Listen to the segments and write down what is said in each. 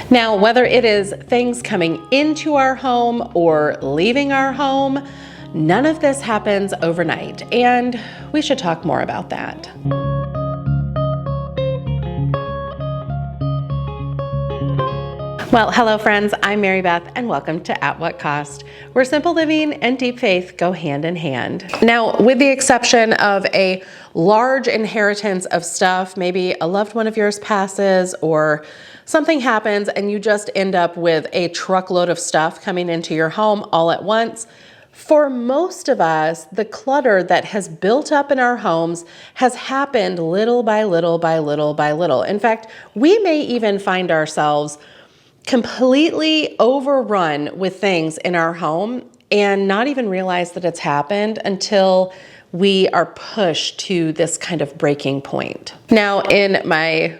Now, whether it is things coming into our home or leaving our home, none of this happens overnight, and we should talk more about that. Well, hello friends, I'm Mary Beth and welcome to At What Cost, where simple living and deep faith go hand in hand. Now, with the exception of a large inheritance of stuff, maybe a loved one of yours passes or something happens and you just end up with a truckload of stuff coming into your home all at once, for most of us, the clutter that has built up in our homes has happened little by little by little by little. In fact, we may even find ourselves completely overrun with things in our home and not even realize that it's happened until we are pushed to this kind of breaking point. Now, in my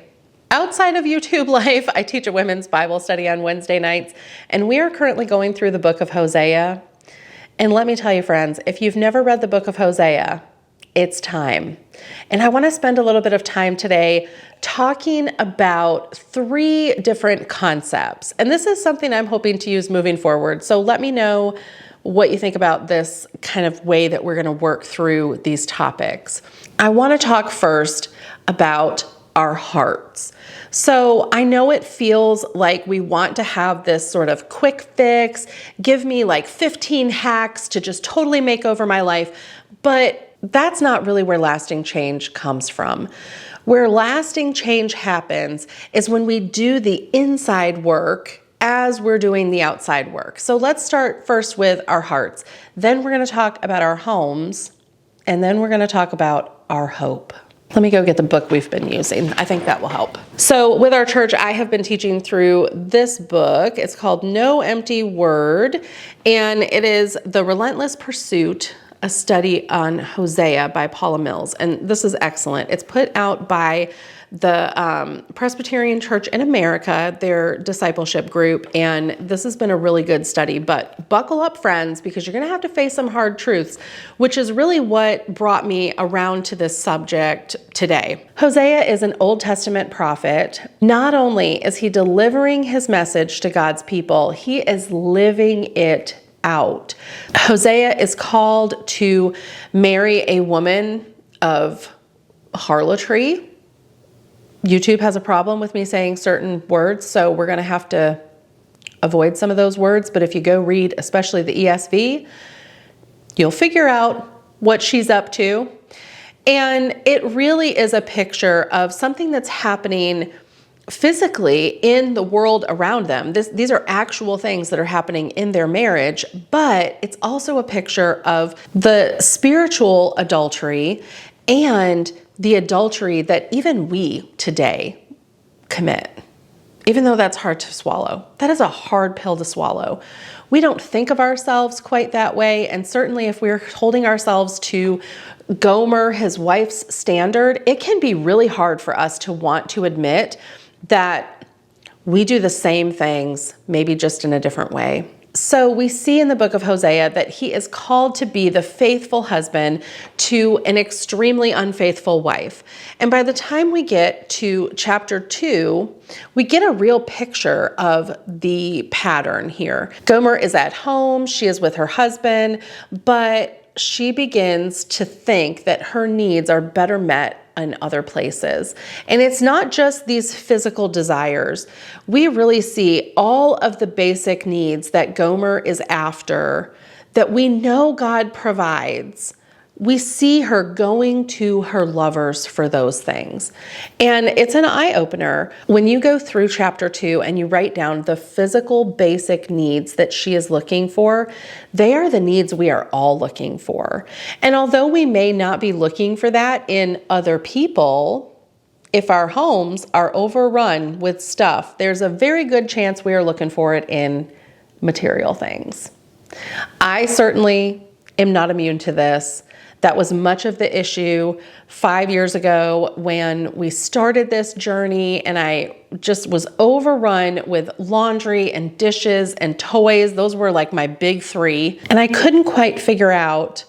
outside of YouTube life, I teach a women's Bible study on Wednesday nights, and we are currently going through the book of Hosea. And let me tell you, friends, if you've never read the book of Hosea, it's time. And I want to spend a little bit of time today talking about 3 different concepts. And this is something I'm hoping to use moving forward. So let me know what you think about this kind of way that we're going to work through these topics. I want to talk first about our hearts. So I know it feels like we want to have this sort of quick fix, give me like 15 hacks to just totally make over my life, but that's not really where lasting change comes from. Where lasting change happens is when we do the inside work as we're doing the outside work. So let's start first with our hearts. Then we're going to talk about our homes, and then we're going to talk about our hope. Let me go get the book we've been using. I think that will help. So with our church, I have been teaching through this book. It's called No Empty Word, and it is The Relentless Pursuit, a study on Hosea by Paula Mills. And this is excellent. It's put out by the Presbyterian Church in America, their discipleship group. And this has been a really good study, but buckle up, friends, because you're going to have to face some hard truths, which is really what brought me around to this subject today. Hosea is an Old Testament prophet. Not only is he delivering his message to God's people, he is living it out. Hosea is called to marry a woman of harlotry. YouTube has a problem with me saying certain words, so we're going to have to avoid some of those words. But if you go read, especially the ESV, you'll figure out what she's up to. And it really is a picture of something that's happening physically in the world around them. These are actual things that are happening in their marriage, but it's also a picture of the spiritual adultery and the adultery that even we today commit. Even though that's hard to swallow, that is a hard pill to swallow. We don't think of ourselves quite that way, and certainly if we're holding ourselves to Gomer, his wife's standard, it can be really hard for us to want to admit that we do the same things, maybe just in a different way. So we see in the book of Hosea that he is called to be the faithful husband to an extremely unfaithful wife. And by the time we get to chapter 2, we get a real picture of the pattern here. Gomer is at home, she is with her husband, but she begins to think that her needs are better met in other places. And it's not just these physical desires. We really see all of the basic needs that Gomer is after that we know God provides. We see her going to her lovers for those things. And it's an eye-opener when you go through chapter 2 and you write down the physical basic needs that she is looking for. They are the needs we are all looking for. And although we may not be looking for that in other people, if our homes are overrun with stuff, there's a very good chance we are looking for it in material things. I certainly am not immune to this. That was much of the issue 5 years ago when we started this journey, and I just was overrun with laundry and dishes and toys. Those were like my big 3. And I couldn't quite figure out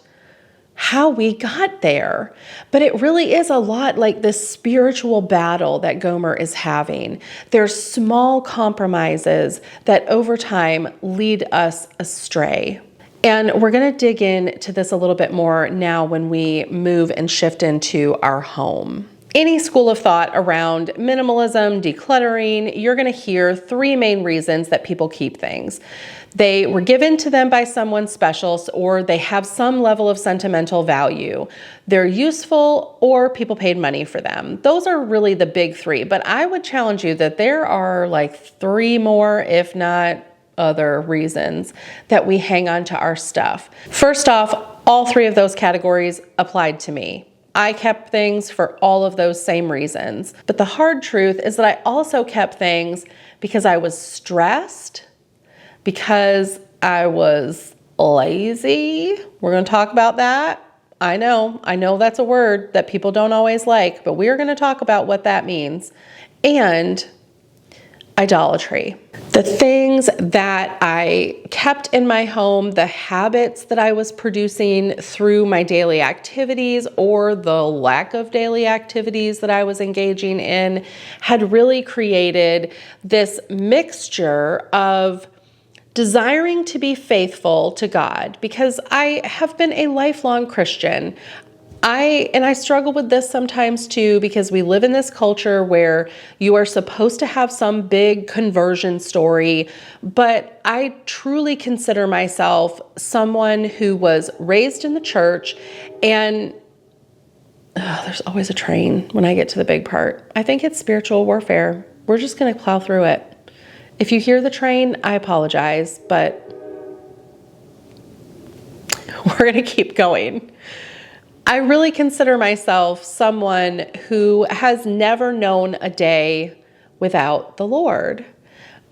how we got there. But it really is a lot like this spiritual battle that Gomer is having. There's small compromises that over time lead us astray. And we're going to dig into this a little bit more now when we move and shift into our home. Any school of thought around minimalism, decluttering, you're going to hear three main reasons that people keep things. They were given to them by someone special, or they have some level of sentimental value. They're useful, or people paid money for them. Those are really the big three, but I would challenge you that there are like three more, if not other reasons that we hang on to our stuff. First off, all three of those categories applied to me. I kept things for all of those same reasons. But the hard truth is that I also kept things because I was stressed, because I was lazy. We're going to talk about that. I know that's a word that people don't always like, but we are going to talk about what that means. And idolatry. The things that I kept in my home, the habits that I was producing through my daily activities or the lack of daily activities that I was engaging in, had really created this mixture of desiring to be faithful to God, because I have been a lifelong Christian. I struggle with this sometimes too, because we live in this culture where you are supposed to have some big conversion story, but I truly consider myself someone who was raised in the church, and there's always a train when I get to the big part. I think it's spiritual warfare. We're just going to plow through it. If you hear the train, I apologize, but we're going to keep going. I really consider myself someone who has never known a day without the Lord.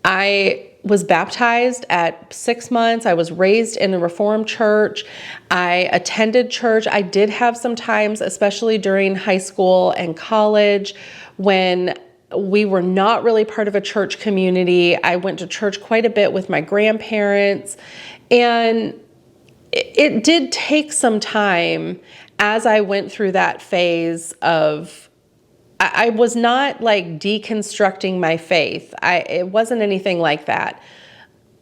I was baptized at 6 months. I was raised in a Reformed church. I attended church. I did have some times, especially during high school and college, when we were not really part of a church community. I went to church quite a bit with my grandparents, and it did take some time as I went through that phase of, I was not like deconstructing my faith. It wasn't anything like that.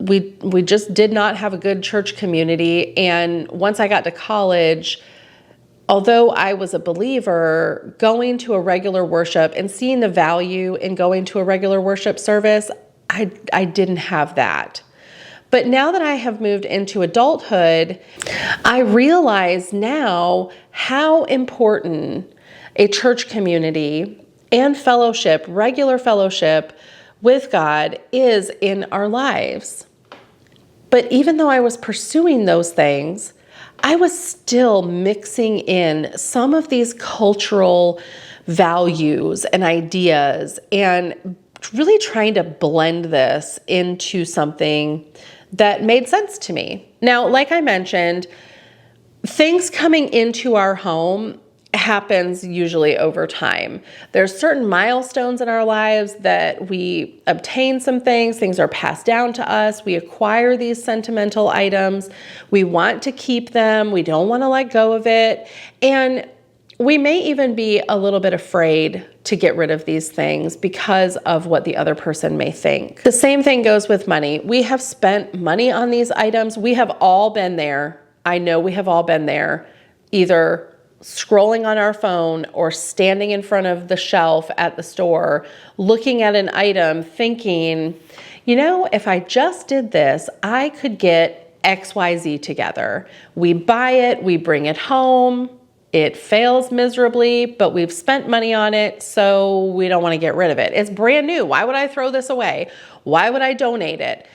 We just did not have a good church community. And once I got to college, although I was a believer, going to a regular worship and seeing the value in going to a regular worship service, I didn't have that. But now that I have moved into adulthood, I realize now how important a church community and fellowship, regular fellowship with God, is in our lives. But even though I was pursuing those things, I was still mixing in some of these cultural values and ideas and really trying to blend this into something that made sense to me. Now, like I mentioned, things coming into our home happens usually over time. There's certain milestones in our lives that we obtain some things are passed down to us, we acquire these sentimental items, we want to keep them, we don't want to let go of it, and we may even be a little bit afraid to get rid of these things because of what the other person may think. The same thing goes with money. We have spent money on these items. We have all been there. I know we have all been there, either scrolling on our phone or standing in front of the shelf at the store, looking at an item thinking, if I just did this, I could get XYZ together. We buy it, we bring it home. It fails miserably, but we've spent money on it, so we don't want to get rid of it. It's brand new. Why would I throw this away? Why would I donate it?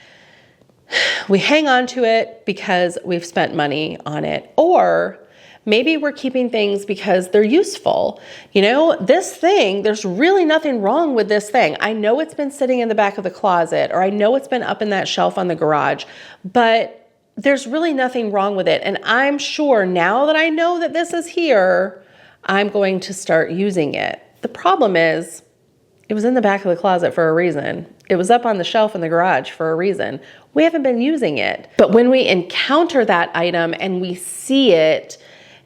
We hang on to it because we've spent money on it. Or maybe we're keeping things because they're useful. This thing, there's really nothing wrong with this thing. I know it's been sitting in the back of the closet, or I know it's been up in that shelf on the garage, but there's really nothing wrong with it. And I'm sure now that I know that this is here, I'm going to start using it. The problem is, it was in the back of the closet for a reason. It was up on the shelf in the garage for a reason. We haven't been using it. But when we encounter that item and we see it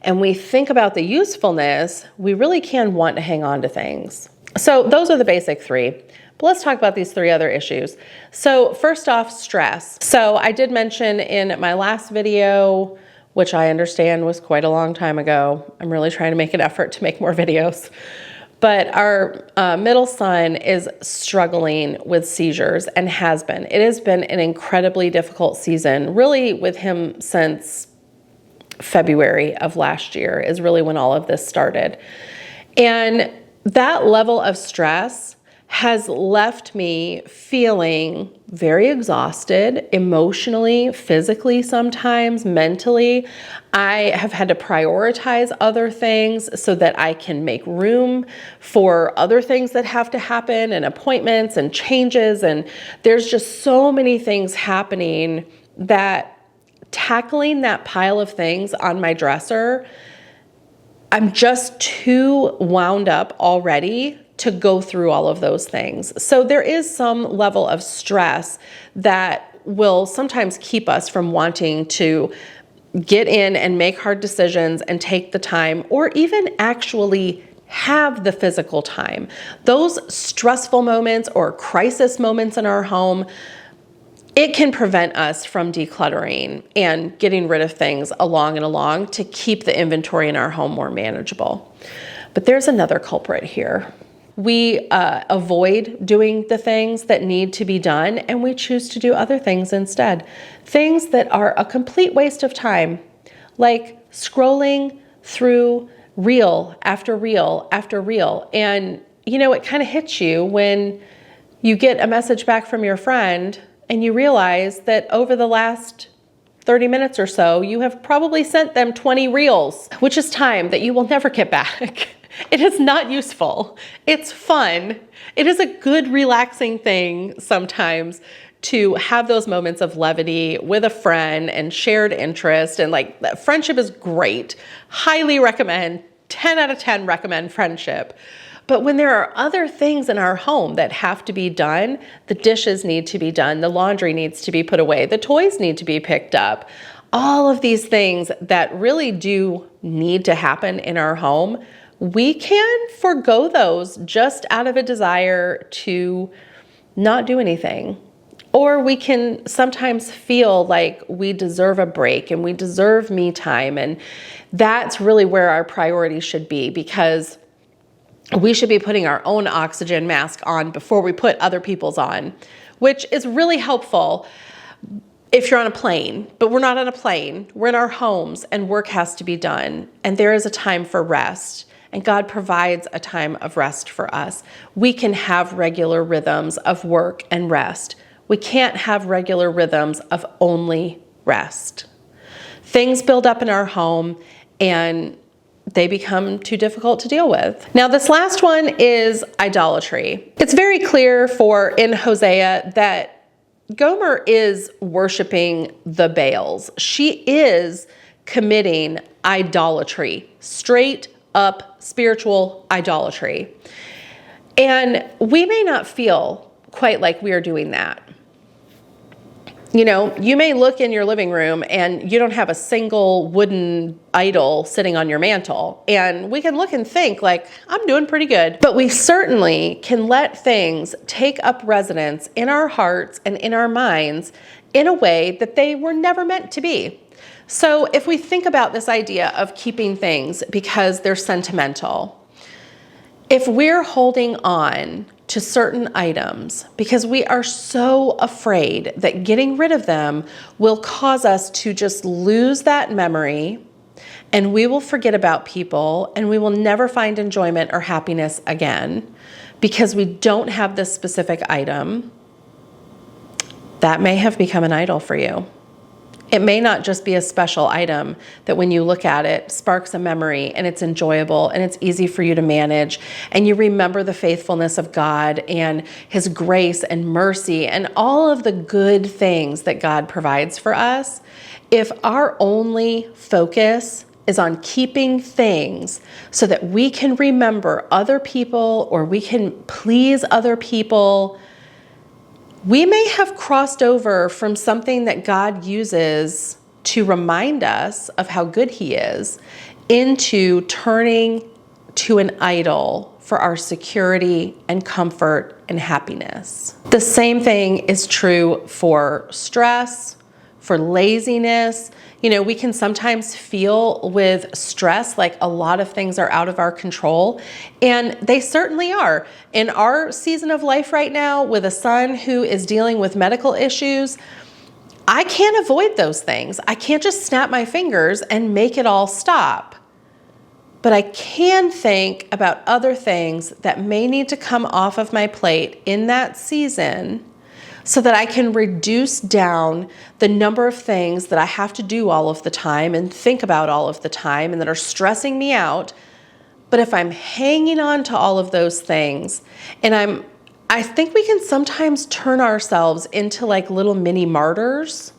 and we think about the usefulness, we really can want to hang on to things. So those are the basic three. But let's talk about these three other issues. So first off, stress. So I did mention in my last video, which I understand was quite a long time ago. I'm really trying to make an effort to make more videos. But our middle son is struggling with seizures and has been. It has been an incredibly difficult season, really with him since February of last year is really when all of this started. And that level of stress has left me feeling very exhausted emotionally, physically, sometimes mentally. I have had to prioritize other things so that I can make room for other things that have to happen and appointments and changes. And there's just so many things happening that tackling that pile of things on my dresser, I'm just too wound up already to go through all of those things. So there is some level of stress that will sometimes keep us from wanting to get in and make hard decisions and take the time, or even actually have the physical time. Those stressful moments or crisis moments in our home, it can prevent us from decluttering and getting rid of things along to keep the inventory in our home more manageable. But there's another culprit here. We avoid doing the things that need to be done, and we choose to do other things instead. Things that are a complete waste of time, like scrolling through reel after reel after reel. And, it kind of hits you when you get a message back from your friend and you realize that over the last 30 minutes or so, you have probably sent them 20 reels, which is time that you will never get back. It is not useful. It's fun. It is a good, relaxing thing sometimes to have those moments of levity with a friend and shared interest. And that friendship is great. Highly recommend, 10 out of 10 recommend friendship. But when there are other things in our home that have to be done, the dishes need to be done, the laundry needs to be put away, the toys need to be picked up, all of these things that really do need to happen in our home, we can forego those just out of a desire to not do anything. Or we can sometimes feel like we deserve a break and we deserve me time. And that's really where our priorities should be, because we should be putting our own oxygen mask on before we put other people's on, which is really helpful if you're on a plane. But we're not on a plane. We're in our homes and work has to be done. And there is a time for rest. And God provides a time of rest for us. We can have regular rhythms of work and rest. We can't have regular rhythms of only rest. Things build up in our home and they become too difficult to deal with. Now, this last one is idolatry. It's very clear in Hosea that Gomer is worshiping the Baals. She is committing idolatry, straight up spiritual idolatry. And we may not feel quite like we are doing that. You may look in your living room and you don't have a single wooden idol sitting on your mantle. And we can look and think I'm doing pretty good. But we certainly can let things take up residence in our hearts and in our minds in a way that they were never meant to be. So if we think about this idea of keeping things because they're sentimental, if we're holding on to certain items because we are so afraid that getting rid of them will cause us to just lose that memory, and we will forget about people and we will never find enjoyment or happiness again because we don't have this specific item, that may have become an idol for you. It may not just be a special item that when you look at it sparks a memory and it's enjoyable and it's easy for you to manage and you remember the faithfulness of God and His grace and mercy and all of the good things that God provides for us. If our only focus is on keeping things so that we can remember other people or we can please other people, we may have crossed over from something that God uses to remind us of how good He is into turning to an idol for our security and comfort and happiness. The same thing is true for stress, for laziness. You know, we can sometimes feel with stress like a lot of things are out of our control, and they certainly are. In our season of life right now, with a son who is dealing with medical issues, I can't avoid those things. I can't just snap my fingers and make it all stop. But I can think about other things that may need to come off of my plate in that season so that I can reduce down the number of things that I have to do all of the time and think about all of the time and that are stressing me out. But if I'm hanging on to all of those things, and I think we can sometimes turn ourselves into like little mini martyrs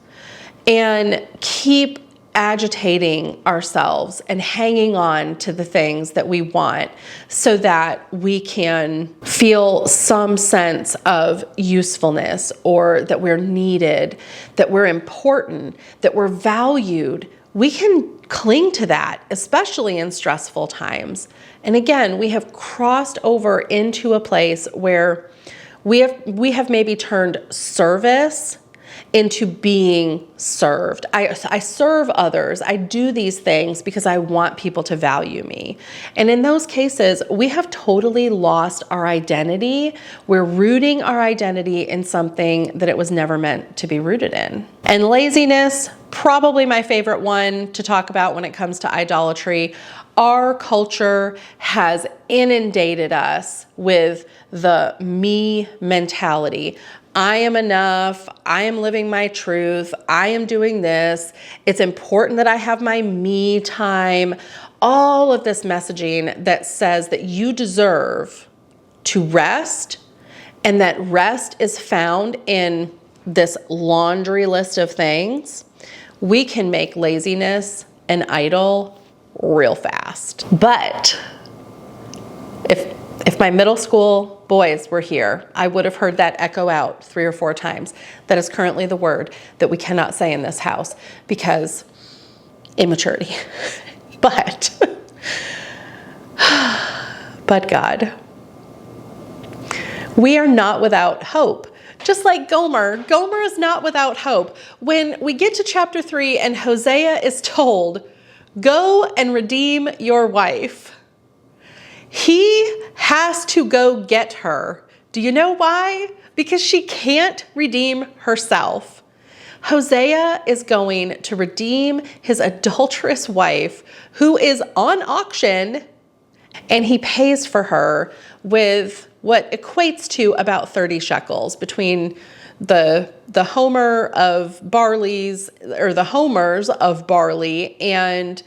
and keep agitating ourselves and hanging on to the things that we want so that we can feel some sense of usefulness, or that we're needed, that we're important, that we're valued. We can cling to that, especially in stressful times. And again, we have crossed over into a place where we have maybe turned service into being served. I serve others. I do these things because I want people to value me. And in those cases, we have totally lost our identity. We're rooting our identity in something that it was never meant to be rooted in. And laziness, probably my favorite one to talk about when it comes to idolatry. Our culture has inundated us with the me mentality. I am enough. I am living my truth. I am doing this. It's important that I have my me time. All of this messaging that says that you deserve to rest, and that rest is found in this laundry list of things. We can make laziness an idol real fast. But if my middle school boys were here, I would have heard that echo out 3 or 4 times. That is currently the word that we cannot say in this house because immaturity. But God, we are not without hope. Just like Gomer is not without hope. When we get to chapter 3 and Hosea is told, go and redeem your wife, he has to go get her. Do you know why? Because she can't redeem herself. Hosea is going to redeem his adulterous wife, who is on auction, and he pays for her with what equates to about 30 shekels between the homer of barley's, or the homers of barley, and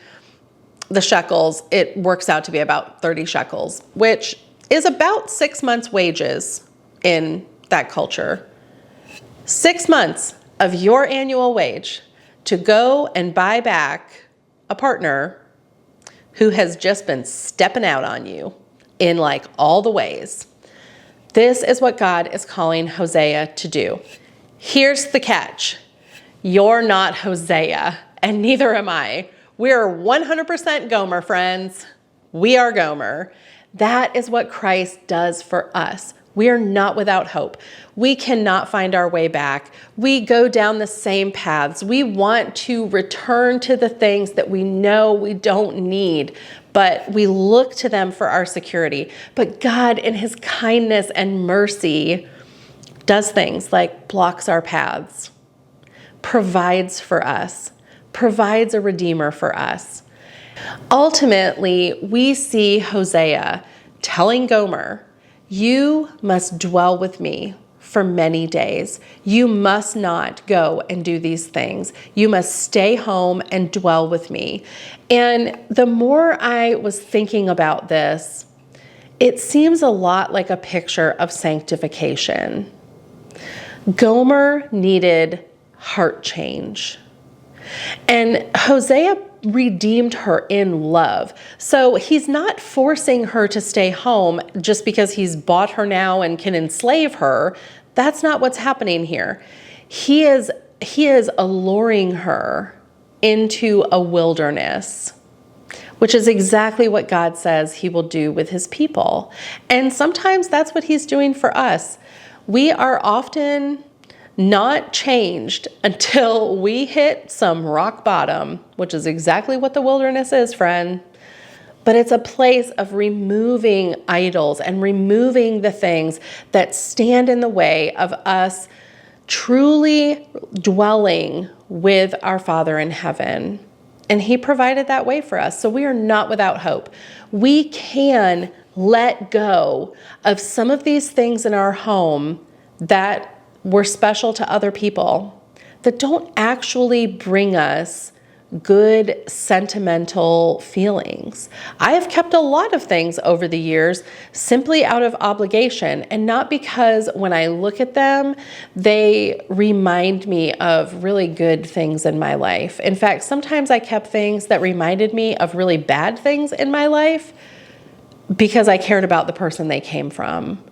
the shekels. It works out to be about 30 shekels, which is about 6 months' wages in that culture. 6 months of your annual wage to go and buy back a partner who has just been stepping out on you in like all the ways. This is what God is calling Hosea to do. Here's the catch. You're not Hosea, and neither am I. We're 100% Gomer, friends. We are Gomer. That is what Christ does for us. We are not without hope. We cannot find our way back. We go down the same paths. We want to return to the things that we know we don't need, but we look to them for our security. But God, in his kindness and mercy, does things like blocks our paths, provides for us, provides a redeemer for us. Ultimately, we see Hosea telling Gomer, you must dwell with me for many days. You must not go and do these things. You must stay home and dwell with me. And the more I was thinking about this, it seems a lot like a picture of sanctification. Gomer needed heart change. And Hosea redeemed her in love. So he's not forcing her to stay home just because he's bought her now and can enslave her. That's not what's happening here. He is alluring her into a wilderness which is exactly what God says he will do with his people. And sometimes that's what he's doing for us. We are often not changed until we hit some rock bottom, which is exactly what the wilderness is, friend. But it's a place of removing idols and removing the things that stand in the way of us truly dwelling with our Father in heaven. And he provided that way for us. So we are not without hope. We can let go of some of these things in our home that were special to other people, that don't actually bring us good sentimental feelings. I have kept a lot of things over the years simply out of obligation, and not because when I look at them, they remind me of really good things in my life. In fact, sometimes I kept things that reminded me of really bad things in my life because I cared about the person they came from,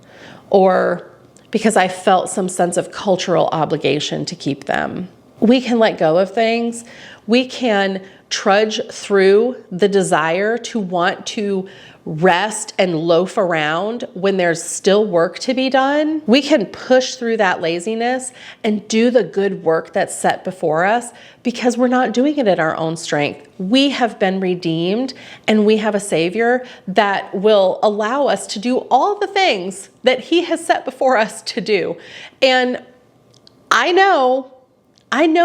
or because I felt some sense of cultural obligation to keep them. We can let go of things. We can trudge through the desire to want to rest and loaf around when there's still work to be done. We can push through that laziness and do the good work that's set before us because we're not doing it in our own strength. We have been redeemed, and we have a Savior that will allow us to do all the things that he has set before us to do. And I know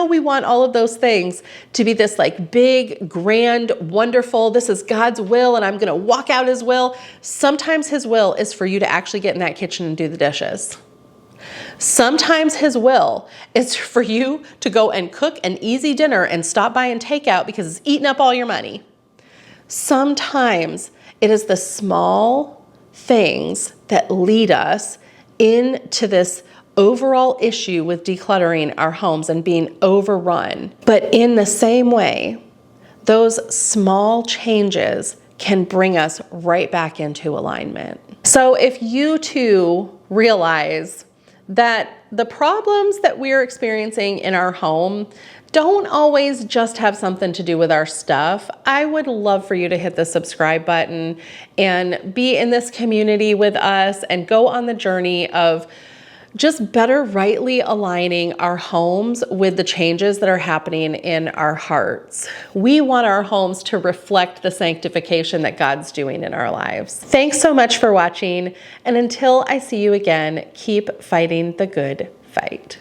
we want all of those things to be this like big, grand, wonderful, this is God's will and I'm going to walk out his will. Sometimes his will is for you to actually get in that kitchen and do the dishes. Sometimes his will is for you to go and cook an easy dinner and stop by and take out because it's eating up all your money. Sometimes it is the small things that lead us into this overall issue with decluttering our homes and being overrun. But in the same way, those small changes can bring us right back into alignment. So if you too realize that the problems that we're experiencing in our home don't always just have something to do with our stuff, I would love for you to hit the subscribe button and be in this community with us and go on the journey of just better rightly aligning our homes with the changes that are happening in our hearts. We want our homes to reflect the sanctification that God's doing in our lives. Thanks so much for watching, and until I see you again, keep fighting the good fight.